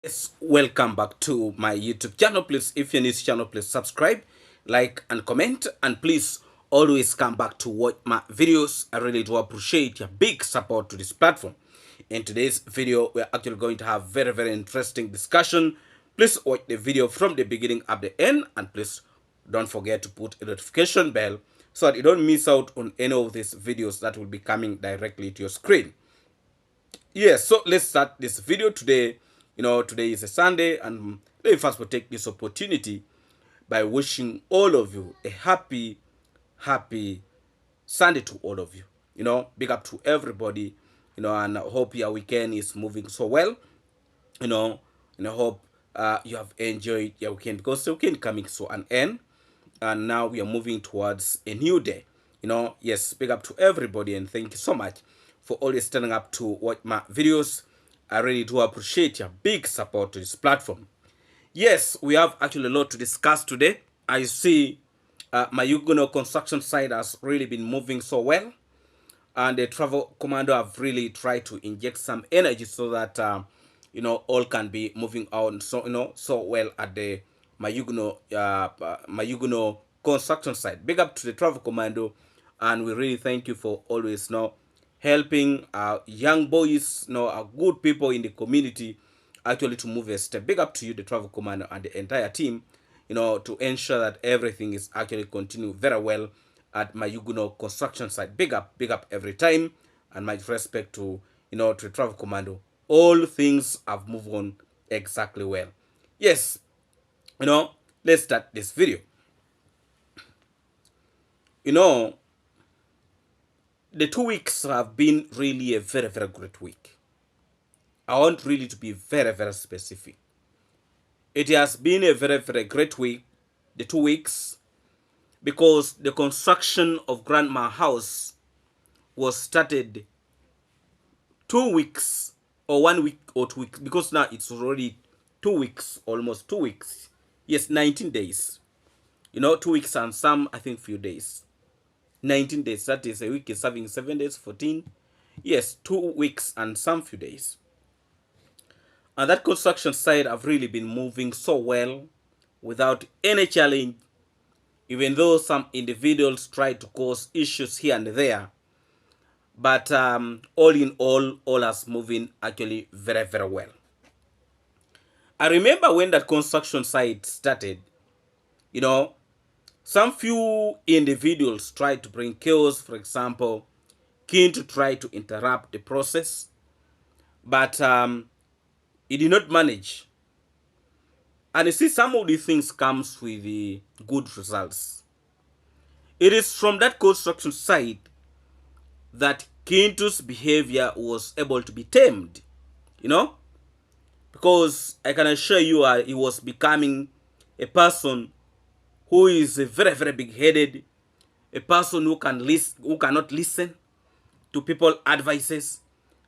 Yes, welcome back to my YouTube channel. Please, if you're new to this channel, please subscribe, like, and comment. And please always come back to watch my videos. I really do appreciate your big support to this platform. In today's video, we're actually going to have very interesting discussion. Please watch the video from the beginning up the end, and please don't forget to put a notification bell so that you don't miss out on any of these videos that will be coming directly to your screen. Yes, so let's start this video today. Today is a Sunday, and let me first take this opportunity by wishing all of you a happy Sunday to all of you. Big up to everybody, and I hope your weekend is moving so well, you know, and I hope you have enjoyed your weekend because the weekend coming to an end, and now we are moving towards a new day. Yes, big up to everybody, and thank you so much for always turning up to watch my videos. I really do appreciate your big support to this platform. Yes, we have actually a lot to discuss today. I see Mayuguno construction site has really been moving so well, and the travel commando have really tried to inject some energy so that all can be moving out so well at the Mayuguno construction site. Big up to the travel commando, and we really thank you for always helping our young boys, our good people in the community actually to move a step. Big up to you, the travel commando, and the entire team, to ensure that everything is actually continue very well at Mayuguno construction site. Big up every time, and my respect to the travel commando. All things have moved on exactly well. Yes, let's start this video. The 2 weeks have been really a very great week. I want really to be very specific. It has been a very great week, the 2 weeks, because the construction of Grandma House was started 2 weeks or 1 week or 2 weeks, because now it's already 2 weeks, almost 2 weeks. Yes, 19 days. 2 weeks and some, I think, few days. 19 days, that is a week is having 7 days, 14. Yes, 2 weeks and some few days. And that construction site have really been moving so well without any challenge, even though some individuals try to cause issues here and there. But all in all has moving actually very well. I remember when that construction site started, some few individuals tried to bring chaos, for example, keen to try to interrupt the process, but it did not manage. And you see, some of these things comes with the good results. It is from that construction site that Kintu's behavior was able to be tamed, because I can assure you he was becoming a person who is very big-headed, a person who cannot listen to people's advices,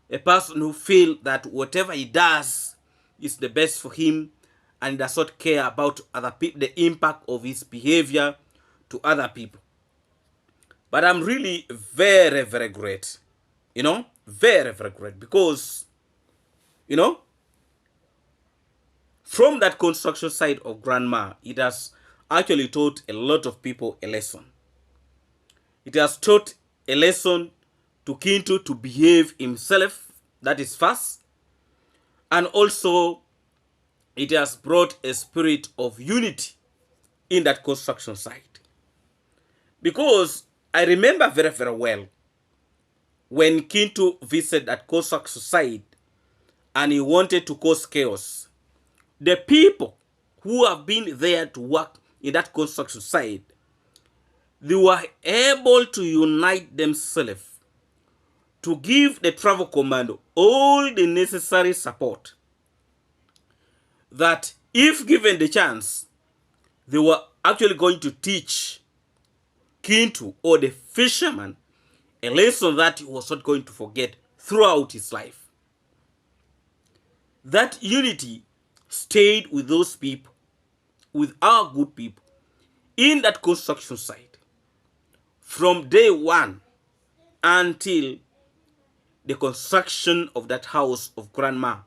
a person who feel that whatever he does is the best for him, and does not care about other people, the impact of his behavior to other people. But I'm really very great, very great, because from that construction site of Grandma, it has actually taught a lot of people a lesson. It has taught a lesson to Kintu to behave himself, that is first, and also it has brought a spirit of unity in that construction site. Because I remember very well when Kintu visited that construction site and he wanted to cause chaos. The people who have been there to work in that construction site, they were able to unite themselves to give the travel commando all the necessary support, that if given the chance, they were actually going to teach Kintu, or the fisherman, a lesson that he was not going to forget throughout his life. That unity stayed with those people, with our good people, in that construction site from day one until the construction of that house of Grandma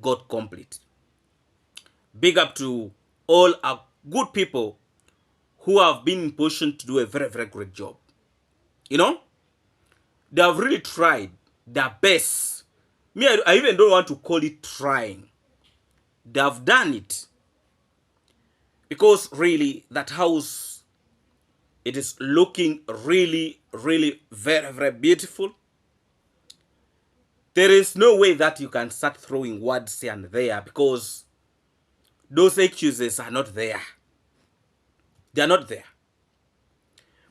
got complete. Big up to all our good people who have been in position to do a very, very great job. You know, they have really tried their best. Me, I even don't want to call it trying. They have done it. Because really, that house, it is looking really, really very, very beautiful. There is no way that you can start throwing words here and there because those excuses are not there. They are not there.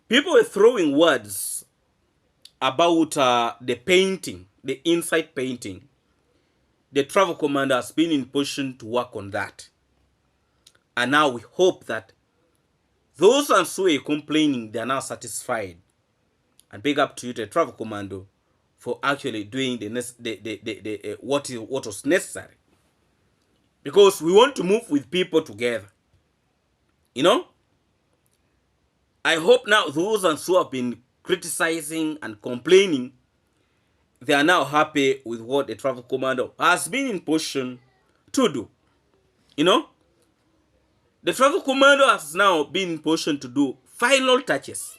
People were throwing words about the painting, the inside painting. The travel commander has been in position to work on that. And now we hope that those who are complaining, they are now satisfied. And big up to you, the travel commando, for actually doing what was necessary. Because we want to move with people together. You know? I hope now those who have been criticizing and complaining, they are now happy with what the travel commando has been in position to do. You know? The travel commando has now been in position to do final touches.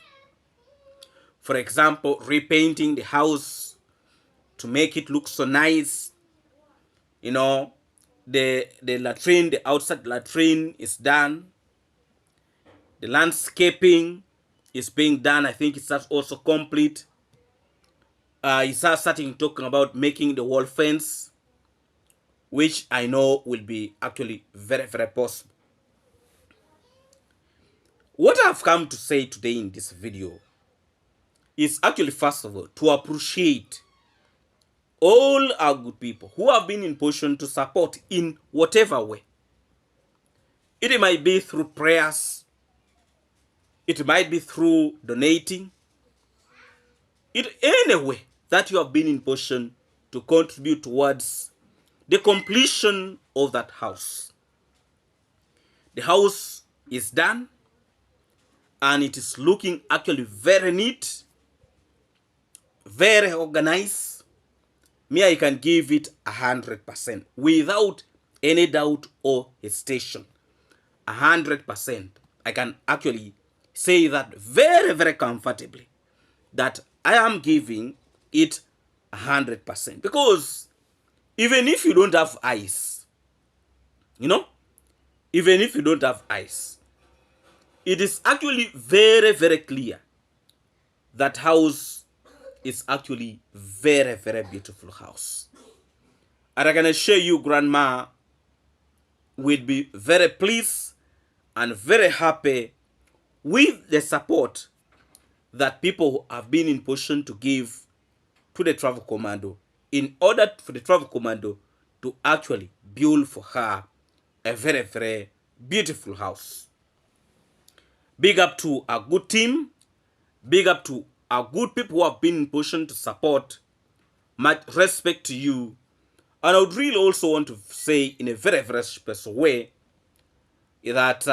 For example, repainting the house to make it look so nice. You know, the latrine, the outside latrine is done. The landscaping is being done. I think it's also complete. He's starting talking about making the wall fence, which I know will be actually very, very possible. What I've come to say today in this video is actually, first of all, to appreciate all our good people who have been in position to support in whatever way. It might be through prayers. It might be through donating. Any way that you have been in position to contribute towards the completion of that house. The house is done and it is looking actually very neat, very organized. Me, I can give it 100% without any doubt or hesitation. 100%. I can actually say that very, very comfortably that I am giving it 100%. Because even if you don't have eyes, you know, even if you don't have eyes, it is actually very, very clear that house is actually very, very beautiful house. And I can assure you, Grandma will be very pleased and very happy with the support that people have been in position to give to the travel commando in order for the travel commando to actually build for her a very, very beautiful house. Big up to our good team. Big up to our good people who have been in position to support. Much respect to you. And I would really also want to say in a very, very special way that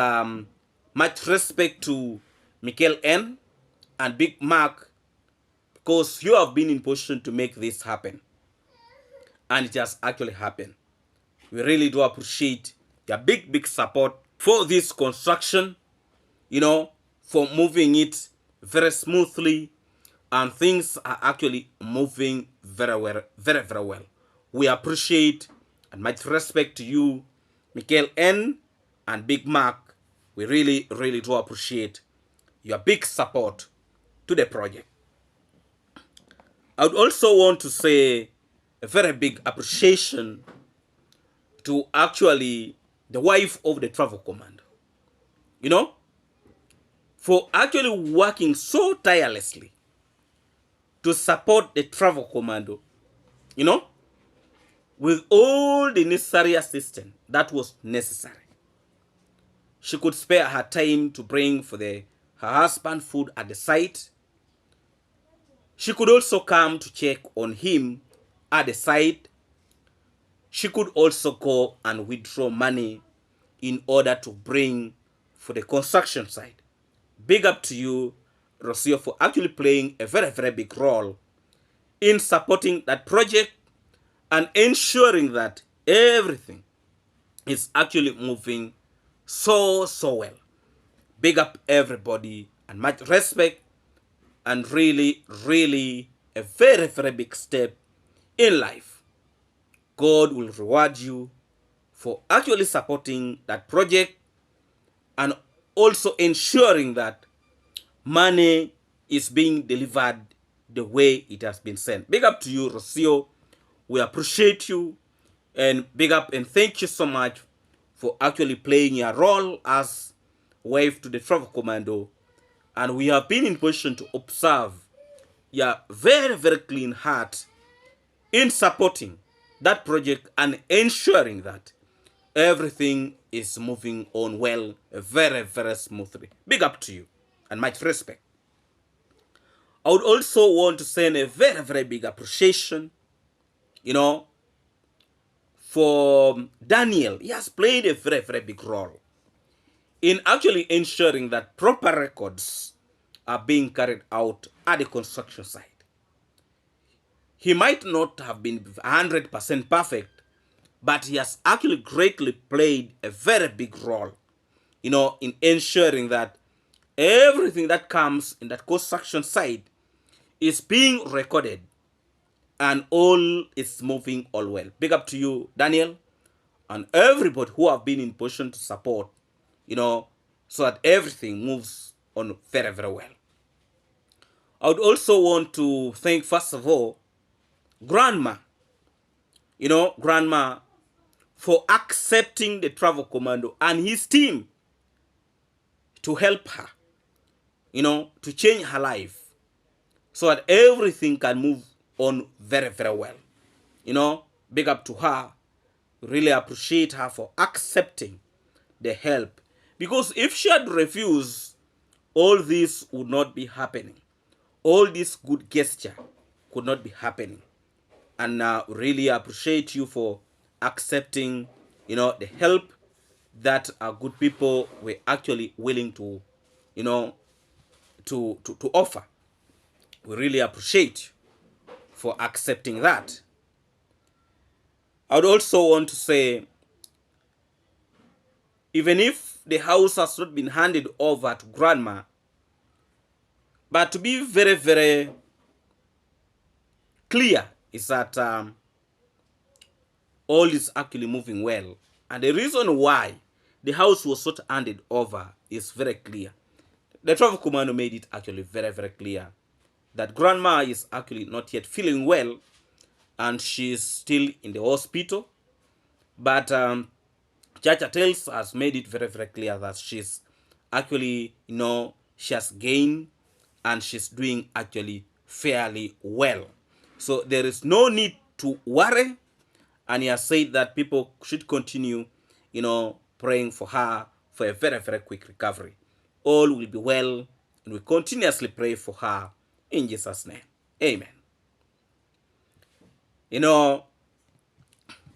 much respect to Michael N and Big Mark, because you have been in position to make this happen. And it has actually happened. We really do appreciate your big, big support for this construction, you know, for moving it very smoothly, and things are actually moving very well, very, very well. We appreciate and much respect to you, Michael N and Big Mark. We really, really do appreciate your big support to the project. I would also want to say a very big appreciation to actually the wife of the travel commander, you know, for actually working so tirelessly to support the travel commando, you know, with all the necessary assistance that was necessary. She could spare her time to bring for her husband food at the site. She could also come to check on him at the site. She could also go and withdraw money in order to bring for the construction site. Big up to you, Rocio, for actually playing a very, very big role in supporting that project and ensuring that everything is actually moving so well. Big up everybody and much respect, and really a very big step in life. God will reward you for actually supporting that project and also ensuring that money is being delivered the way it has been sent. Big up to you, Rocio. We appreciate you, and big up and thank you so much for actually playing your role as wife to the travel commando. And we have been in position to observe your very clean heart in supporting that project and ensuring that everything is moving on well, very smoothly. Big up to you and much respect. I would also want to send a very big appreciation, for Daniel. He has played a very big role in actually ensuring that proper records are being carried out at the construction site. He might not have been 100% perfect, but he has actually greatly played a very big role, in ensuring that everything that comes in that construction site is being recorded and all is moving all well. Big up to you, Daniel, and everybody who have been in position to support, so that everything moves on very well. I would also want to thank, first of all, Grandma, Grandma, for accepting the travel commando and his team to help her, to change her life so that everything can move on very well. Big up to her. Really appreciate her for accepting the help. Because if she had refused, all this would not be happening. All this good gesture could not be happening. And really appreciate you for accepting, the help that good people were actually willing to, to offer. We really appreciate you for accepting that. I would also want to say, even if the house has not been handed over to Grandma, but to be very clear is that all is actually moving well. And the reason why the house was not handed over is very clear. The travel commando made it actually very clear that Grandma is actually not yet feeling well and she's still in the hospital. But Chacha Tales has made it very clear that she's actually, she has gained and she's doing actually fairly well. So there is no need to worry. And he has said that people should continue, praying for her for a very quick recovery. All will be well, and we continuously pray for her in Jesus' name. Amen.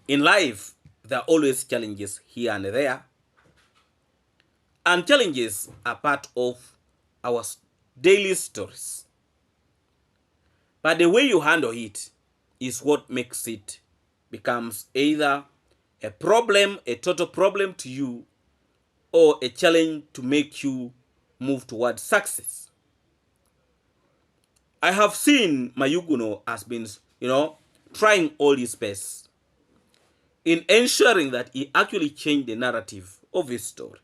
In life, there are always challenges here and there. And challenges are part of our daily stories. But the way you handle it is what makes it becomes either a problem, a total problem to you, or a challenge to make you move towards success. I have seen Mayuguno has been, trying all his best in ensuring that he actually changed the narrative of his story.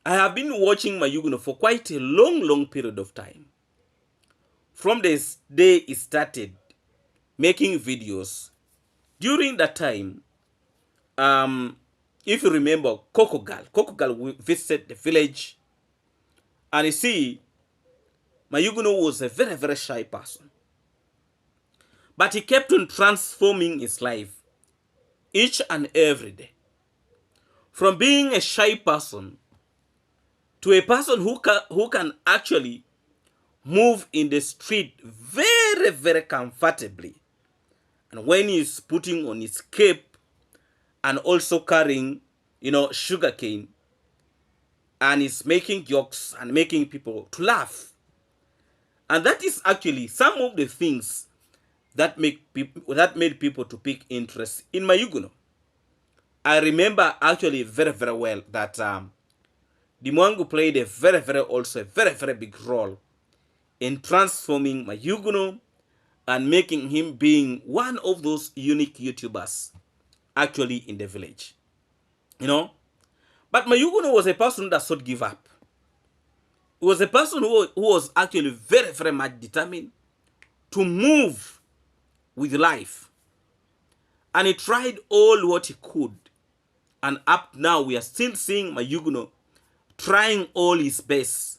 I have been watching Mayuguno for quite a long period of time. From the day he started making videos, during that time, if you remember Coco Girl visited the village, and you see, Mayuguno was a very shy person. But he kept on transforming his life each and every day. From being a shy person to a person who can actually move in the street very comfortably. And when he's putting on his cape and also carrying, sugar cane, and he's making jokes and making people to laugh. And that is actually some of the things that made people to pick interest in Mayuguno. I remember actually very, very well that the mwango played a very, very big role in transforming Mayuguno and making him being one of those unique YouTubers actually in the village. You know? But Mayuguno was a person that should give up. He was a person who was actually very much determined to move with life. And he tried all what he could. And up now we are still seeing Mayuguno trying all his best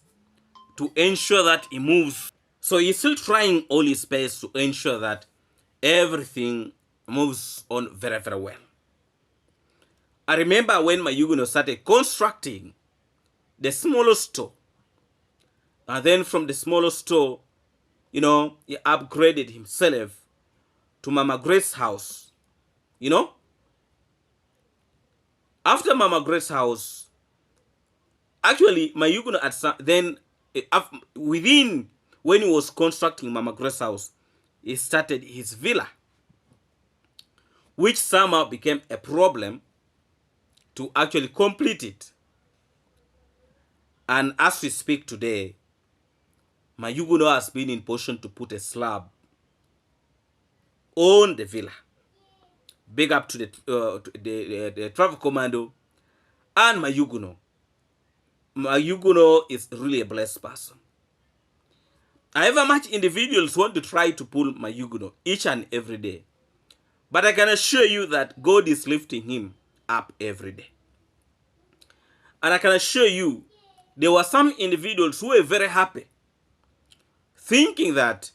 to ensure that he moves. So he's still trying all his best to ensure that everything moves on very well. I remember when Mayuguno started constructing the smaller store. And then from the smaller store, you know, he upgraded himself to Mama Grace's house. You know? After Mama Grace's house, actually, Mayuguno then, within, when he was constructing Mama Grace's house, he started his villa, which somehow became a problem to actually complete it. And as we speak today, Mayuguno has been in position to put a slab on the villa. Big up to the travel commando and Mayuguno. Mayuguno is really a blessed person. However much individuals want to try to pull Mayuguno each and every day, but I can assure you that God is lifting him up every day. And I can assure you, there were some individuals who were very happy, thinking that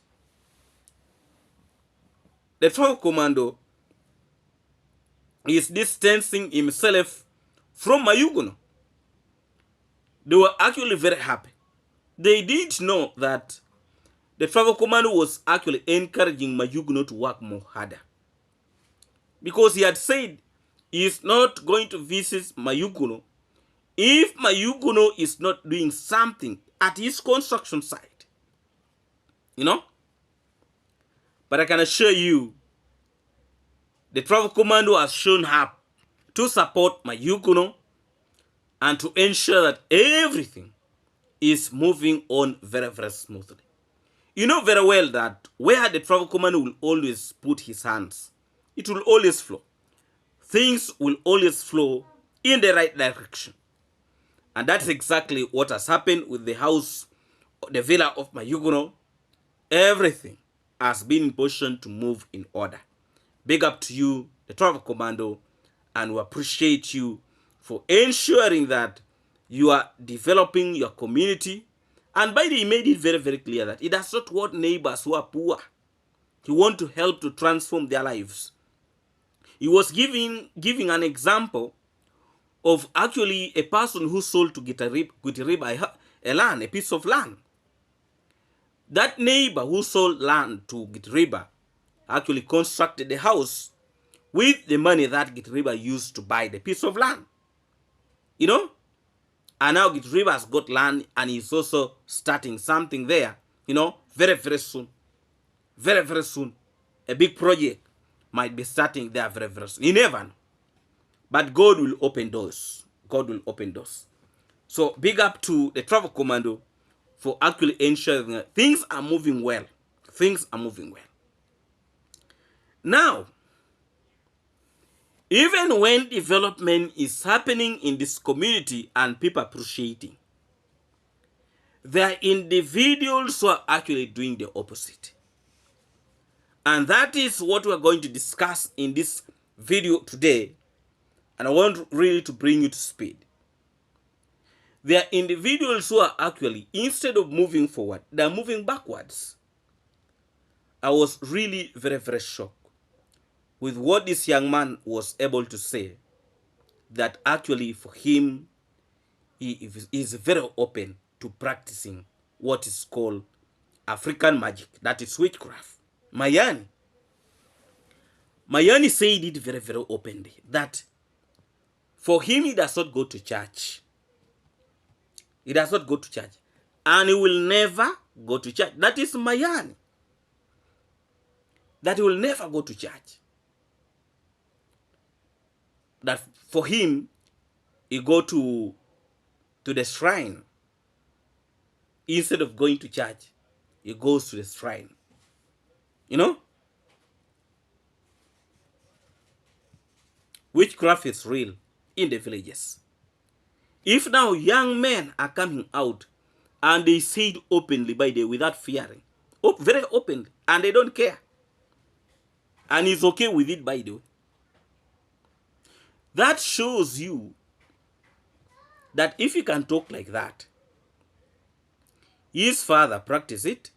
the travel commando is distancing himself from Mayuguno. They were actually very happy. They didn't know that the travel commando was actually encouraging Mayuguno to work more harder. Because he had said he is not going to visit Mayuguno if Mayuguno is not doing something at his construction site. You know? But I can assure you, the travel commando has shown up to support Mayuguno and to ensure that everything is moving on very smoothly. You know very well that where the travel commando will always put his hands, it will always flow. Things will always flow in the right direction. And that's exactly what has happened with the house, the villa of Mayuguno. Everything has been in position to move in order. Big up to you, the travel commando, and we appreciate you for ensuring that you are developing your community. And by the way, he made it very clear that he does not want neighbors who are poor. He wants to help to transform their lives. He was giving an example of actually a person who sold to Gitariba a land, a piece of land. That neighbor who sold land to Gitariba actually constructed the house with the money that Gitariba used to buy the piece of land. You know? And now Gitariba has got land and he's also starting something there. You know? Very soon. Very soon. A big project might be starting there very soon. You never know. But God will open doors. God will open doors. So big up to the travel commando for actually ensuring that things are moving well. Things are moving well. Now, even when development is happening in this community and people appreciating, there are individuals who are actually doing the opposite. And that is what we are going to discuss in this video today. And I want really to bring you to speed. There are individuals who are actually, instead of moving forward, they are moving backwards. I was really very shocked with what this young man was able to say, that actually for him, he is very open to practicing what is called African magic, that is witchcraft. Mayani said it very openly, that for him, he does not go to church. He does not go to church. And he will never go to church. That is Mayani. That he will never go to church. that for him, he go to the shrine. Instead of going to church, he goes to the shrine. You know? Witchcraft is real in the villages. If now young men are coming out and they say it openly, by the way, without fearing, very openly, and they don't care, and he's okay with it, by the way, that shows you that if you can talk like that, his father practiced it,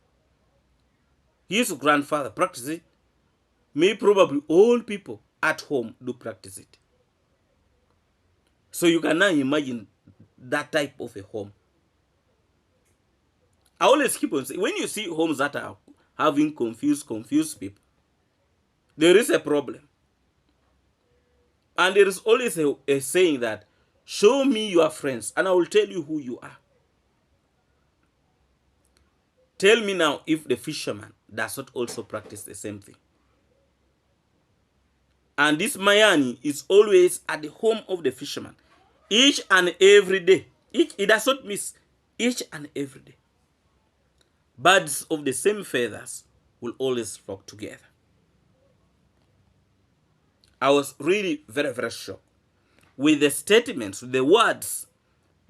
his grandfather practiced it, may probably all people at home do practice it. So you can now imagine that type of a home. I always keep on saying, when you see homes that are having confused people, there is a problem. And there is always a saying that, show me your friends and I will tell you who you are. Tell me now if the fisherman does not also practice the same thing. And this Mayani is always at the home of the fisherman. Each and every day. It does not miss. Each and every day. Birds of the same feathers will always flock together. I was really very, very shocked with the statements, with the words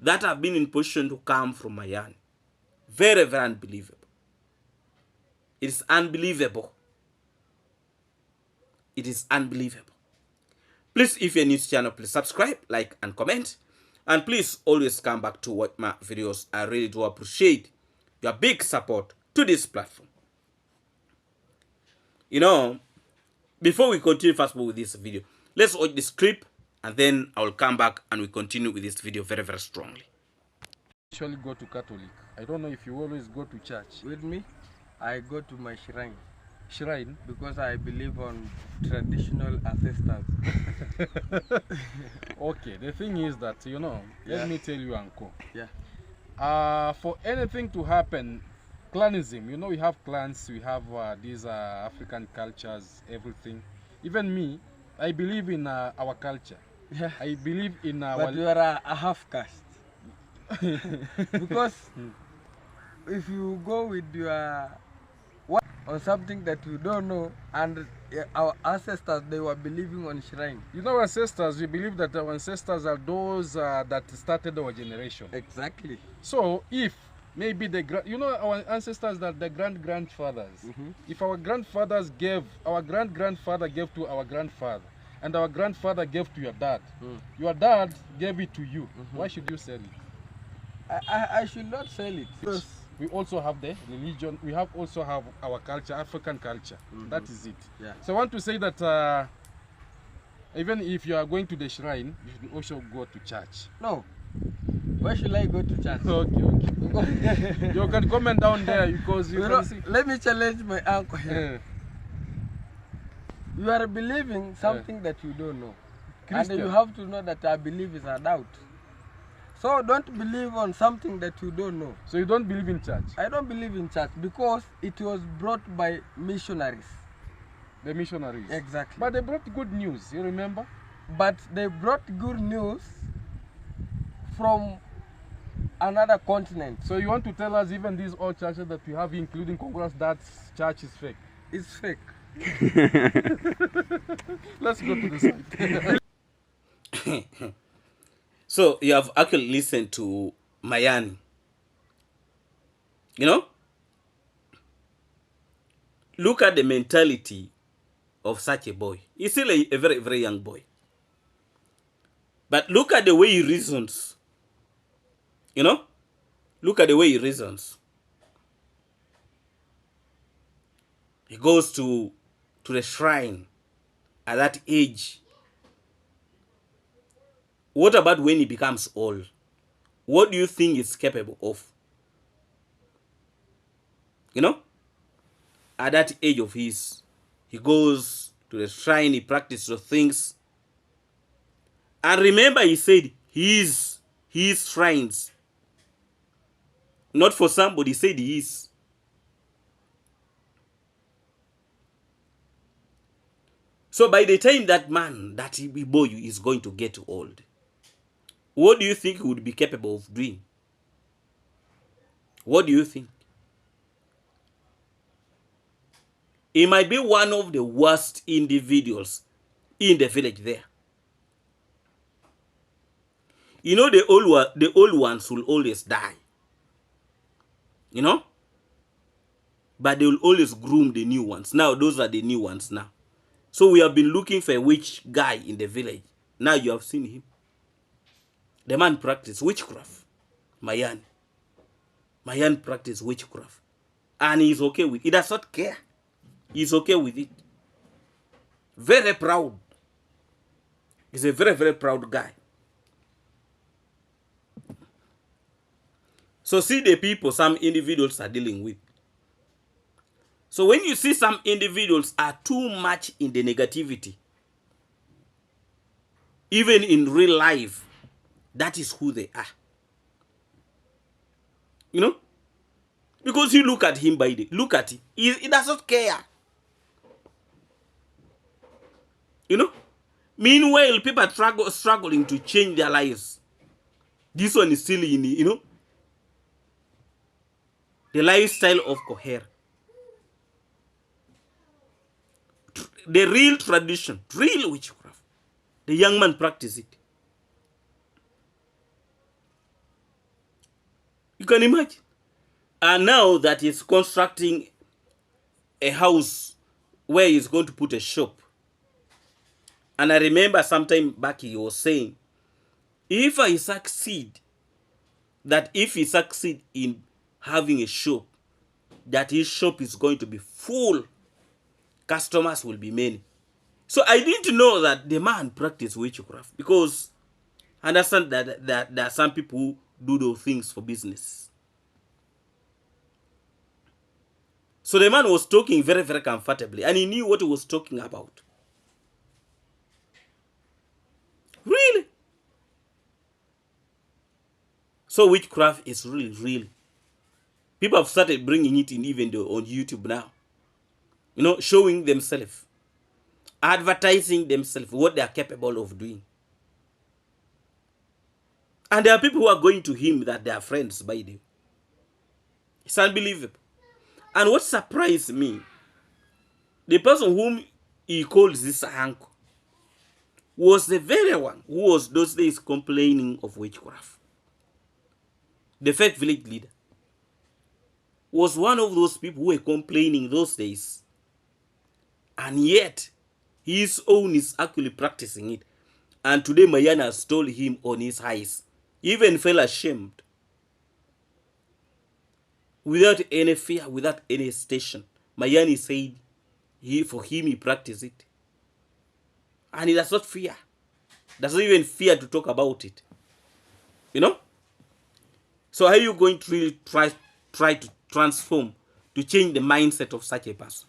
that have been in position to come from Mayani. Very, very unbelievable. It is unbelievable. It is unbelievable. Please, if you're new to the channel, please subscribe, like, and comment. And please always come back to watch my videos. I really do appreciate your big support to this platform. You know, before we continue fast with this video, let's watch this clip and then I will come back and we continue with this video very, very strongly. Usually go to Catholic. I don't know if you always go to church. With me, I go to my shrine. Shrine? Because I believe on traditional ancestors. Okay, the thing is that, you know, let me tell you, Uncle. Yeah. For anything to happen, clanism, you know, we have clans, we have these African cultures, everything. Even me, I believe in our culture. Yeah. I believe in our... But you are a half caste. Because if you go with your on something that you don't know, and our ancestors, they were believing on shrine. You know, ancestors, we believe that our ancestors are those that started our generation. Exactly. So if maybe you know, our ancestors, that the grandfathers, if our grandfathers gave, our grandfather gave to our grandfather, and our grandfather gave to your dad, your dad gave it to you, why should you sell it? I should not sell it. Because we also have the religion, we also have our culture, African culture. That is it. Yeah. So I want to say that even if you are going to the shrine, you should also go to church. No. Why should I go to church? Okay. You can comment down there because you can see. Let me challenge my uncle here. You are believing something that you don't know. Christian. And you have to know that I believe is a doubt. So don't believe on something that you don't know. So you don't believe in church? I don't believe in church because it was brought by missionaries. The missionaries? Exactly. But they brought good news, you remember? But they brought good news from another continent. So you want to tell us even these old churches that we have, including Congress, that church is fake? It's fake. Let's go to the side. So you have actually listened to Mayani. You know? Look at the mentality of such a boy. He's still a very, very young boy. But look at the way he reasons. You know? Look at the way he reasons. He goes to the shrine at that age. What about when he becomes old? What do you think he's capable of? You know? At that age of his, he goes to the shrine, he practices the things. And remember, he said his shrines. Not for somebody, he said his. So by the time that man, that boy is going to get old, what do you think he would be capable of doing? What do you think? He might be one of the worst individuals in the village there. You know, the old ones will always die. You know? But they will always groom the new ones. Now, those are the new ones now. So we have been looking for a witch guy in the village. Now you have seen him. The man practiced witchcraft. Mayan practiced witchcraft. And he's okay with it. He does not care. He's okay with it. Very proud. He's a very, very proud guy. So see the people some individuals are dealing with. So when you see some individuals are too much in the negativity, even in real life, that is who they are. You know? Because you look at him by the look at him. He does not care. You know? Meanwhile, people are struggling to change their lives. This one is still in, you know, the lifestyle of Koher. The real tradition, real witchcraft. The young man practice it. You can imagine. And now that he's constructing a house where he's going to put a shop. And I remember sometime back he was saying, if he succeed in having a shop, that his shop is going to be full, customers will be many. So I didn't know that the man practiced witchcraft, because I understand that there are some people who do those things for business. So the man was talking very, very comfortably, and he knew what he was talking about. Really? So witchcraft is really, really. People have started bringing it in even on YouTube now. You know, showing themselves, advertising themselves, what they are capable of doing. And there are people who are going to him that they are friends by the way. It's unbelievable. And what surprised me, the person whom he calls this uncle was the very one who was those days complaining of witchcraft. The fake village leader was one of those people who were complaining those days. And yet, his own is actually practicing it. And today, Mayan has told him on his eyes. He even felt ashamed. Without any fear, without any hesitation. Mayani said, for him, he practiced it. And he does not fear. Doesn't even fear to talk about it. You know? So how are you going to really try to transform, to change the mindset of such a person?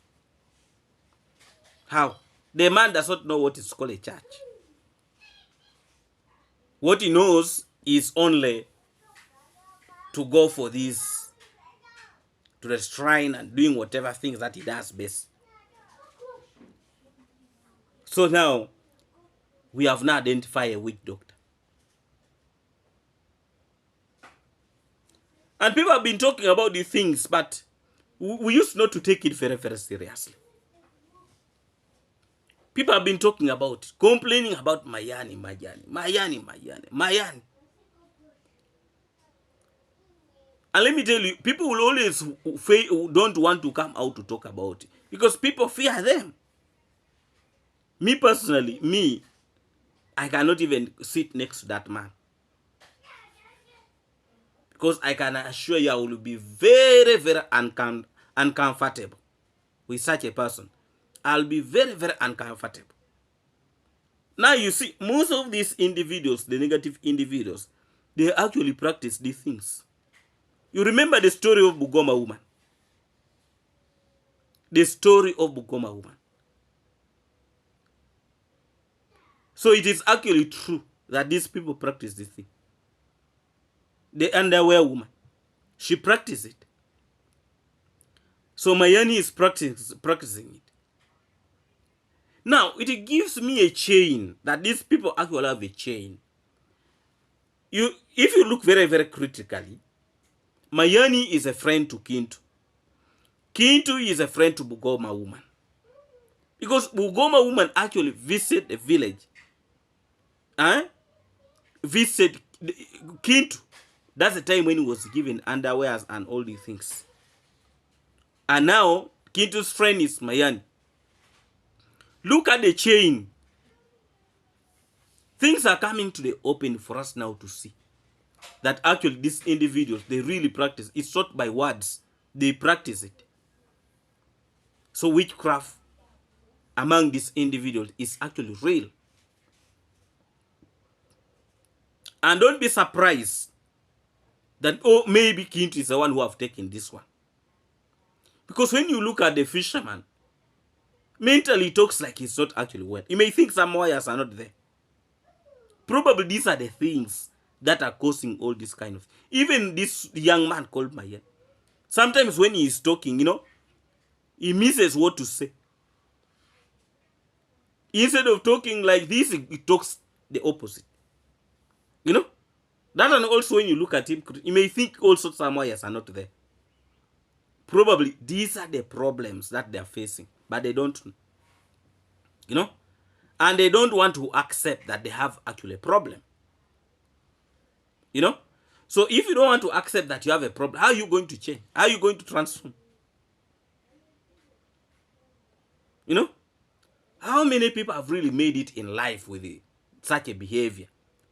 How? The man does not know what is called a church. What he knows is only to go for this, to the shrine and doing whatever things that he does best. So now, we have now identified a witch doctor. And people have been talking about these things, but we used not to take it very, very seriously. People have been talking about it, complaining about Mayani. And let me tell you, people will always don't want to come out to talk about it because people fear them. Me personally, I cannot even sit next to that man. Because I can assure you I will be very, very uncomfortable with such a person. I'll be very, very uncomfortable. Now you see, most of these individuals, the negative individuals, they actually practice these things. You remember the story of Bugoma woman? The story of Bugoma woman. So it is actually true that these people practice this thing. The underwear woman, she practiced it. So Mayani is practicing it. Now, it gives me a chain, that these people actually have a chain. If you look very, very critically, Mayani is a friend to Kintu. Kintu is a friend to Bugoma woman. Because Bugoma woman actually visited the village. Visited Kintu. That's the time when he was given underwears and all these things. And now, Kintu's friend is Mayani. Look at the chain. Things are coming to the open for us now to see that actually these individuals, they really practice. It's not by words. They practice it. So witchcraft among these individuals is actually real. And don't be surprised that, oh, maybe Kintu is the one who have taken this one. Because when you look at the fisherman, mentally he talks like he's not actually well. You may think some wires are not there. Probably these are the things that are causing all this kind of... Even this young man called Mayan, sometimes when he is talking, he misses what to say. Instead of talking like this, he talks the opposite. That, and also when you look at him, you may think also some wires are not there. Probably these are the problems that they are facing, but they don't, and they don't want to accept that they have actually a problem. So if you don't want to accept that you have a problem, how are you going to change? How are you going to transform? How many people have really made it in life with such a behavior,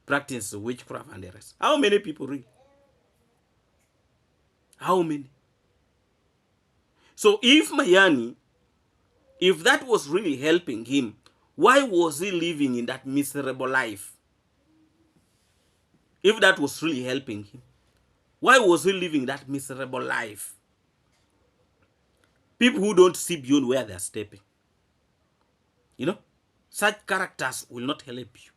practice witchcraft and the rest? How many people really? How many? So if Mayani, if that was really helping him, why was he living in that miserable life? If that was really helping him, why was he living that miserable life? People who don't see beyond where they're stepping. Such characters will not help you.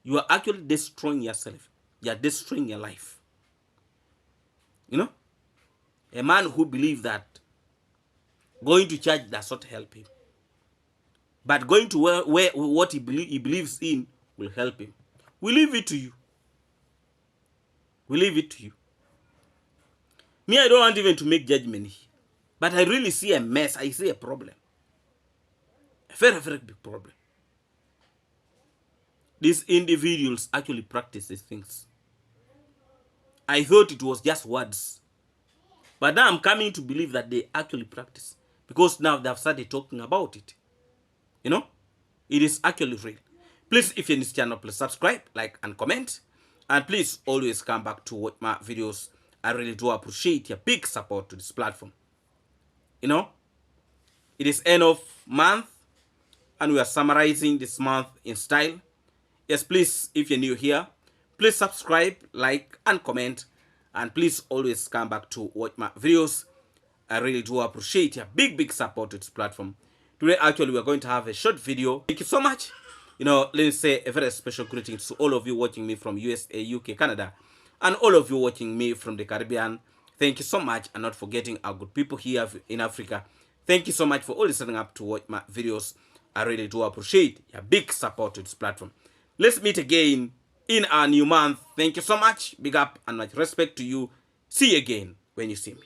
You are actually destroying yourself. You are destroying your life. A man who believes that going to church does not help him, but going to where what he believes in will help him. We leave it to you. We leave it to you. Me, I don't want even to make judgment here, but I really see a mess. I see a problem. A very, very big problem. These individuals actually practice these things. I thought it was just words, but now I'm coming to believe that they actually practice, because now they've started talking about it. It is actually real. Please, if you're in this channel, please subscribe, like, and comment. And please always come back to watch my videos. I really do appreciate your big support to this platform. It is end of month, and we are summarizing this month in style. Yes, please, if you're new here, please subscribe, like, and comment. And please always come back to watch my videos. I really do appreciate your big support to this platform. Today, actually, we're going to have a short video. Thank you so much. Let me say a very special greetings to all of you watching me from USA, UK, Canada, and all of you watching me from the Caribbean. Thank you so much, and not forgetting our good people here in Africa. Thank you so much for always setting up to watch my videos. I really do appreciate your big support to this platform. Let's meet again in our new month. Thank you so much. Big up and much respect to you. See you again when you see me.